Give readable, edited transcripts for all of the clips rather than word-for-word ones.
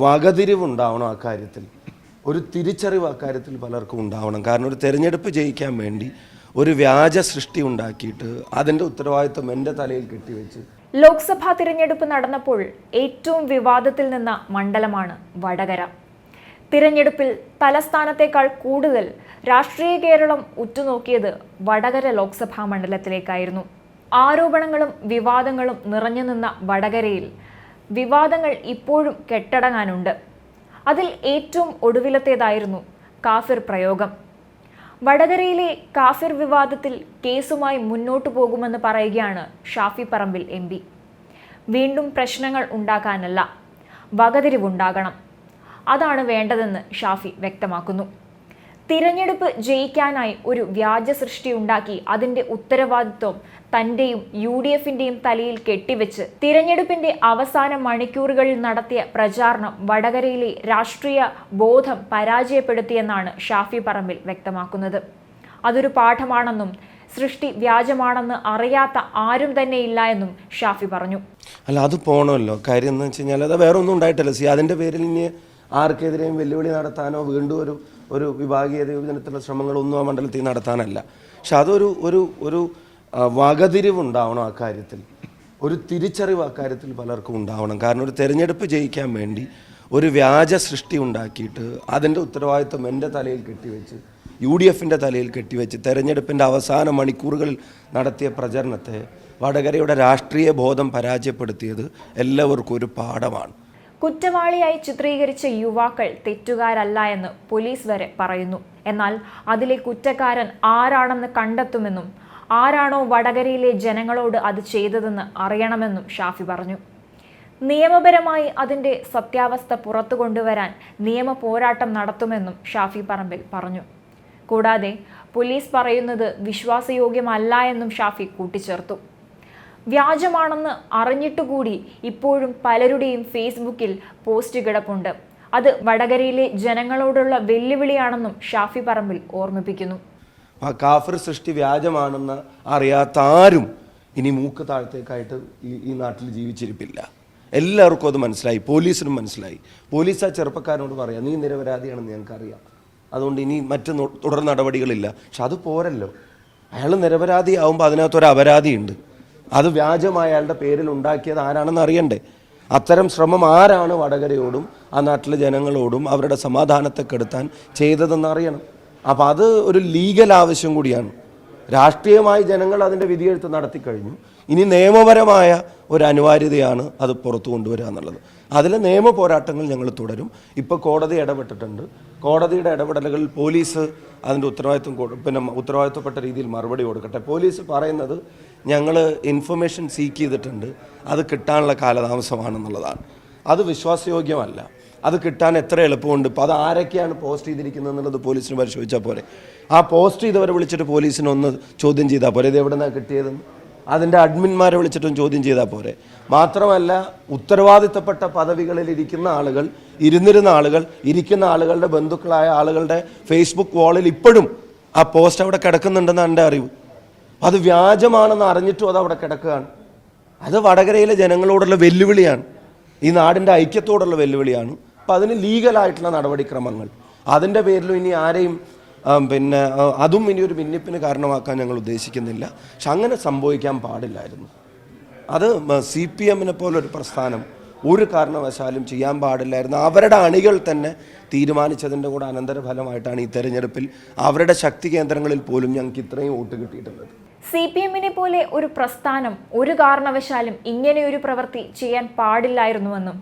വകതിരിവുണ്ടാവണം അക്കാര്യത്തിൽ, ഒരു തിരിച്ചറിവ് അക്കാര്യത്തിൽ പലർക്കും ഉണ്ടാവണം. കാരണം ഒരു തെരഞ്ഞെടുപ്പ് ജയിക്കാൻ വേണ്ടി ഒരു വ്യാജ സൃഷ്ടി ഉണ്ടാക്കിയിട്ട് അതിൻ്റെ ഉത്തരവാദിത്വം എൻ്റെ തലയിൽ കെട്ടിവെച്ച്. ലോക്സഭാ തിരഞ്ഞെടുപ്പ് നടന്നപ്പോൾ ഏറ്റവും വിവാദത്തിൽ നിന്ന മണ്ഡലമാണ് വടകര. തിരഞ്ഞെടുപ്പിൽ തലസ്ഥാനത്തേക്കാൾ കൂടുതൽ രാഷ്ട്രീയ കേരളം ഉറ്റുനോക്കിയത് വടകര ലോക്സഭാ മണ്ഡലത്തിലേക്കായിരുന്നു. ആരോപണങ്ങളും വിവാദങ്ങളും നിറഞ്ഞു നിന്ന വടകരയിൽ വിവാദങ്ങൾ ഇപ്പോഴും കെട്ടടങ്ങാനുണ്ട്. അതിൽ ഏറ്റവും ഒടുവിലത്തേതായിരുന്നു കാഫിർ പ്രയോഗം. വടകരയിലെ കാഫിർ വിവാദത്തിൽ കേസുമായി മുന്നോട്ടു പോകുമെന്ന് പറയുകയാണ് ഷാഫി പറമ്പിൽ MP. വീണ്ടും പ്രശ്നങ്ങൾ ഉണ്ടാക്കാനല്ല, വകതിരിവുണ്ടാകണം, അതാണ് വേണ്ടതെന്ന് ഷാഫി വ്യക്തമാക്കുന്നു. തിരഞ്ഞെടുപ്പ് ജയിക്കാനായി ഒരു വ്യാജ സൃഷ്ടി ഉണ്ടാക്കി അതിൻ്റെ ഉത്തരവാദിത്വം തൻ്റെയും UDFൻ്റെയും തലയിൽ കെട്ടിവെച്ച് തിരഞ്ഞെടുപ്പിൻ്റെ അവസാന മണിക്കൂറുകളിൽ നടത്തിയ പ്രചാരണം വടകരയിലെ രാഷ്ട്രീയ ബോധം പരാജയപ്പെടുത്തിയെന്നാണ് ഷാഫി പറമ്പിൽ വ്യക്തമാക്കുന്നത്. അതൊരു പാഠമാണെന്നും സൃഷ്ടി വ്യാജമാണെന്ന് അറിയാത്ത ആരും തന്നെ ഇല്ല എന്നും ഷാഫി പറഞ്ഞു. അല്ല, അത് പോകണമല്ലോ. കാര്യം എന്ന് വെച്ച് കഴിഞ്ഞാൽ അത് വേറെ ഒന്നും ഉണ്ടായിട്ടില്ല. അതിൻ്റെ പേരിൽ ഇനി ആർക്കെതിരെയും വെല്ലുവിളി നടത്താനോ വീണ്ടും ഒരു വിഭാഗീയത വിഭജനത്തിലുള്ള ശ്രമങ്ങളൊന്നും ആ മണ്ഡലത്തിൽ നടത്താനല്ല. പക്ഷെ അതൊരു ഒരു ഒരു വകതിരിവുണ്ടാവണം അക്കാര്യത്തിൽ, ഒരു തിരിച്ചറിവ് അക്കാര്യത്തിൽ പലർക്കും ഉണ്ടാവണം. കാരണം ഒരു തെരഞ്ഞെടുപ്പ് ജയിക്കാൻ വേണ്ടി ഒരു വ്യാജ സൃഷ്ടി ഉണ്ടാക്കിയിട്ട് അതിൻ്റെ ഉത്തരവാദിത്വം എൻ്റെ തലയിൽ കെട്ടിവെച്ച് UDFൻ്റെ തലയിൽ കെട്ടിവെച്ച് തെരഞ്ഞെടുപ്പിൻ്റെ അവസാന മണിക്കൂറുകളിൽ നടത്തിയ പ്രചരണത്തെ വടകരയുടെ രാഷ്ട്രീയ ബോധം പരാജയപ്പെടുത്തിയത് എല്ലാവർക്കും ഒരു പാഠമാണ്. കുറ്റവാളിയായി ചിത്രീകരിച്ച യുവാക്കൾ തെറ്റുകാരല്ല എന്ന് പോലീസ് വരെ പറയുന്നു. എന്നാൽ അതിലെ കുറ്റക്കാരൻ ആരാണെന്ന് കണ്ടെത്തുമെന്നും ആരാണോ വടകരയിലെ ജനങ്ങളോട് അത് ചെയ്തതെന്ന് അറിയണമെന്നും ഷാഫി പറഞ്ഞു. നിയമപരമായി അതിൻ്റെ സത്യാവസ്ഥ പുറത്തു കൊണ്ടുവരാൻ നിയമ പോരാട്ടം നടത്തുമെന്നും ഷാഫി പറമ്പിൽ പറഞ്ഞു. കൂടാതെ പോലീസ് പറയുന്നത് വിശ്വാസയോഗ്യമല്ല എന്നും ഷാഫി കൂട്ടിച്ചേർത്തു. വ്യാജമാണെന്ന് അറിഞ്ഞിട്ടുകൂടി ഇപ്പോഴും പലരുടെയും ഫേസ്ബുക്കിൽ പോസ്റ്റ് കിടപ്പുണ്ട്. അത് വടകരയിലെ ജനങ്ങളോടുള്ള വെല്ലുവിളിയാണെന്നും ഷാഫി പറമ്പിൽ ഓർമ്മിപ്പിക്കുന്നു. ആ കാഫിർ സൃഷ്ടി വ്യാജമാണെന്ന് അറിയാത്ത ആരും ഇനി മൂക്ക് താഴത്തേക്കായിട്ട് ഈ നാട്ടിൽ ജീവിച്ചിരിപ്പില്ല. എല്ലാവർക്കും അത് മനസ്സിലായി, പോലീസിനും മനസ്സിലായി. പോലീസ് ആ ചെറുപ്പക്കാരനോട് പറയാം, നീ നിരപരാധിയാണെന്ന് ഞങ്ങൾക്കറിയാം, അതുകൊണ്ട് ഇനി മറ്റ് തുടർ നടപടികളില്ല. പക്ഷെ അത് പോരല്ലോ. അയാൾ നിരപരാധിയാവുമ്പോൾ അതിനകത്തൊരു അപരാധിയുണ്ട്. അത് വ്യാജമായ അയാളുടെ പേരിൽ ഉണ്ടാക്കിയത് ആരാണെന്ന് അറിയണ്ടേ? അത്തരം ശ്രമം ആരാണ് വടകരയോടും ആ നാട്ടിലെ ജനങ്ങളോടും അവരുടെ സമാധാനത്തെ കെടുത്താൻ ചെയ്തതെന്ന് അറിയണം. അപ്പോൾ അത് ഒരു ലീഗൽ ആവശ്യം കൂടിയാണ്. രാഷ്ട്രീയമായി ജനങ്ങൾ അതിൻ്റെ വിധിയെഴുത്ത് നടത്തിക്കഴിഞ്ഞു. ഇനി നിയമപരമായ ഒരു അനിവാര്യതയാണ് അത് പുറത്തു കൊണ്ടുവരിക എന്നുള്ളത്. അതിൽ നിയമ പോരാട്ടങ്ങൾ ഞങ്ങൾ തുടരും. ഇപ്പോൾ കോടതി ഇടപെട്ടിട്ടുണ്ട്. കോടതിയുടെ ഇടപെടലുകളിൽ പോലീസ് അതിൻ്റെ ഉത്തരവാദിത്വപ്പെട്ട രീതിയിൽ മറുപടി കൊടുക്കട്ടെ. പോലീസ് പറയുന്നത് ഞങ്ങൾ ഇൻഫർമേഷൻ സീക്ക് ചെയ്തിട്ടുണ്ട്, അത് കിട്ടാനുള്ള കാലതാമസമാണെന്നുള്ളതാണ്. അത് വിശ്വാസയോഗ്യമല്ല. അത് കിട്ടാൻ എത്ര എളുപ്പമുണ്ട്. ഇപ്പോൾ അത് ആരൊക്കെയാണ് പോസ്റ്റ് ചെയ്തിരിക്കുന്നത് എന്നുള്ളത് പോലീസിന് പരിശോധിച്ചാൽ പോരെ. ആ പോസ്റ്റ് ചെയ്തവരെ വിളിച്ചിട്ട് പോലീസിനൊന്ന് ചോദ്യം ചെയ്താൽ പോരെ, ഇത് എവിടെ നിന്നാണ് കിട്ടിയതെന്ന്. അതിൻ്റെ അഡ്മിന്മാരെ വിളിച്ചിട്ടും ചോദ്യം ചെയ്താൽ പോരെ. മാത്രമല്ല, ഉത്തരവാദിത്തപ്പെട്ട പദവികളിൽ ഇരിക്കുന്ന ആളുകൾ, ഇരിക്കുന്ന ആളുകളുടെ ബന്ധുക്കളായ ആളുകളുടെ ഫേസ്ബുക്ക് വാളിൽ ഇപ്പോഴും ആ പോസ്റ്റ് അവിടെ കിടക്കുന്നുണ്ടെന്നാണ് എൻ്റെ അറിവ്. അത് വ്യാജമാണെന്ന് അറിഞ്ഞിട്ടും അത് അവിടെ കിടക്കുകയാണ്. അത് വടകരയിലെ ജനങ്ങളോടുള്ള വെല്ലുവിളിയാണ്, ഈ നാടിൻ്റെ ഐക്യത്തോടുള്ള വെല്ലുവിളിയാണ്. അപ്പം അതിന് ലീഗലായിട്ടുള്ള നടപടിക്രമങ്ങൾ, അതിൻ്റെ പേരിലും ഇനി ആരെയും അതും ഇനി ഒരു ഭിന്നിപ്പിന് കാരണമാക്കാൻ ഞങ്ങൾ ഉദ്ദേശിക്കുന്നില്ല. പക്ഷെ അങ്ങനെ സംഭവിക്കാൻ പാടില്ലായിരുന്നു. അത് CPMനെ പോലൊരു പ്രസ്ഥാനം ഒരു കാരണവശാലും ചെയ്യാൻ പാടില്ലായിരുന്നു. അവരുടെ അണികൾ തന്നെ തീരുമാനിച്ചതിൻ്റെ കൂടെ അനന്തരഫലമായിട്ടാണ് ഈ തെരഞ്ഞെടുപ്പിൽ അവരുടെ ശക്തി കേന്ദ്രങ്ങളിൽ പോലും ഞങ്ങൾക്ക് ഇത്രയും വോട്ട് കിട്ടിയിട്ടുള്ളത്. CPMനെ പോലെ ഒരു പ്രസ്ഥാനം ഒരു കാരണവശാലും ഇങ്ങനെയൊരു പ്രവൃത്തി ചെയ്യാൻ പാടില്ലായിരുന്നുവെന്നും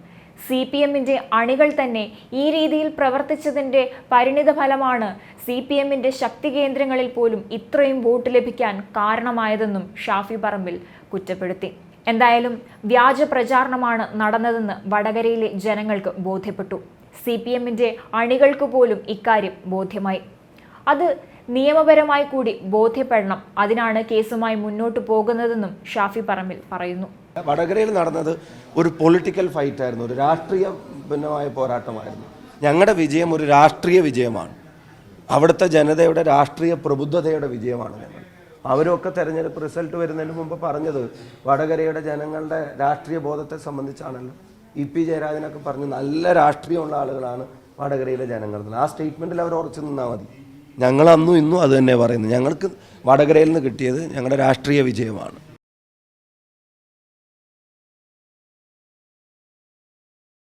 CPMൻ്റെ അണികൾ തന്നെ ഈ രീതിയിൽ പ്രവർത്തിച്ചതിൻ്റെ പരിണിത ഫലമാണ് CPMൻ്റെ ശക്തി കേന്ദ്രങ്ങളിൽ പോലും ഇത്രയും വോട്ട് ലഭിക്കാൻ കാരണമായതെന്നും ഷാഫി പറമ്പിൽ കുറ്റപ്പെടുത്തി. എന്തായാലും വ്യാജ പ്രചാരണമാണ് നടന്നതെന്ന് വടകരയിലെ ജനങ്ങൾക്ക് ബോധ്യപ്പെട്ടു. CPMൻ്റെ അണികൾക്ക് പോലും ഇക്കാര്യം ബോധ്യമായി. അത് നിയമപരമായി കൂടി ബോധ്യപ്പെടണം. അതിനാണ് കേസുമായി മുന്നോട്ട് പോകുന്നതെന്നും ഷാഫി പറമ്പിൽ പറയുന്നു. വടകരയിൽ നടന്നത് ഒരു പൊളിറ്റിക്കൽ ഫൈറ്റായിരുന്നു, ഒരു രാഷ്ട്രീയ പോരാട്ടമായിരുന്നു. ഞങ്ങളുടെ വിജയം ഒരു രാഷ്ട്രീയ വിജയമാണ്. അവിടുത്തെ ജനതയുടെ രാഷ്ട്രീയ പ്രബുദ്ധതയുടെ വിജയമാണ് ഞങ്ങൾ. അവരൊക്കെ തെരഞ്ഞെടുപ്പ് റിസൾട്ട് വരുന്നതിന് മുമ്പ് പറഞ്ഞത് വടകരയുടെ ജനങ്ങളുടെ രാഷ്ട്രീയ ബോധത്തെ സംബന്ധിച്ചാണല്ലോ. EP ജയരാജനൊക്കെ പറഞ്ഞ് നല്ല രാഷ്ട്രീയമുള്ള ആളുകളാണ് വടകരയിലെ ജനങ്ങൾ. ആ സ്റ്റേറ്റ്മെൻറ്റിൽ അവർ ഉറച്ചു നിന്നാൽ മതി. ഞങ്ങൾ അന്നും ഇന്നും അത് തന്നെ പറയുന്നത്. ഞങ്ങൾക്ക് വടകരയിൽ നിന്ന് കിട്ടിയത് ഞങ്ങളുടെ രാഷ്ട്രീയ വിജയമാണ്.